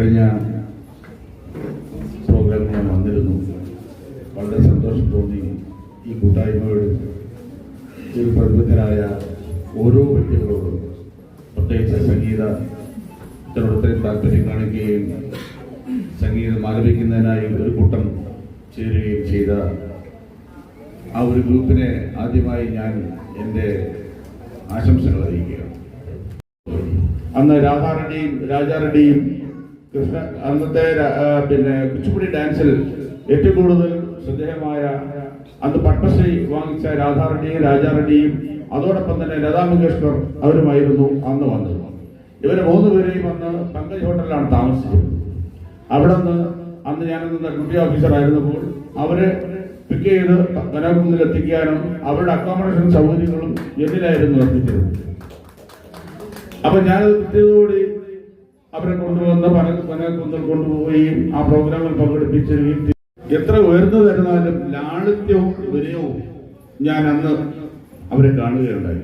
കഴിഞ്ഞ പ്രോഗ്രാമിൽ ഞാൻ വന്നിരുന്നു. വളരെ സന്തോഷം തോന്നി. ഈ കൂട്ടായ്മയോട് ഈ പ്രബുദ്ധരായ ഓരോ വ്യക്തികളോടും, പ്രത്യേകിച്ച് സംഗീതത്തിനോട് ഇത്രയും താല്പര്യം കാണിക്കുകയും സംഗീതം ആലപിക്കുന്നതിനായി ഒരു കൂട്ടം ചേരുകയും ചെയ്ത ആ ഒരു ഗ്രൂപ്പിനെ ആദ്യമായി ഞാൻ എൻ്റെ ആശംസകൾ അറിയിക്കുകയാണ്. അന്ന് രാജാറെഡ്ഡിയും കൃഷ്ണ അന്നത്തെ കുച്ചിപ്പുടി ഡാൻസിൽ ഏറ്റവും കൂടുതൽ ശ്രദ്ധേയമായ അന്ന് പത്മശ്രീ വാങ്ങിച്ച രാജാറെഡ്ഡിയും അതോടൊപ്പം തന്നെ ലതാ മങ്കേഷ്കർ അവരുമായിരുന്നു അന്ന് വന്നത്. ഇവര് 3 പേരെയും അന്ന് പങ്കജ് ഹോട്ടലിലാണ് താമസിച്ചത്. അവിടെ നിന്ന് അന്ന് ഞാനന്ന് ഡ്യൂട്ടി ഓഫീസർ ആയിരുന്നപ്പോൾ അവരെ പിക്ക് ചെയ്ത് കനകുന്നിൽ എത്തിക്കാനും അവരുടെ അക്കോമഡേഷൻ സൗകര്യങ്ങളും എന്നിലായിരുന്നു എത്തിച്ചത്. അപ്പൊ ഞാൻ കൃത്യതയോടെ അവരെ കൊണ്ടുവന്ന് കനകുന്നിൽ കൊണ്ടുപോവുകയും ആ പ്രോഗ്രാമിൽ പങ്കെടുപ്പിച്ചുകയും എത്ര ഉയർന്നു തരുന്നാലും ലാളിത്യവും വിനയവും ഞാൻ അന്ന് അവരെ കാണുകയുണ്ടായി.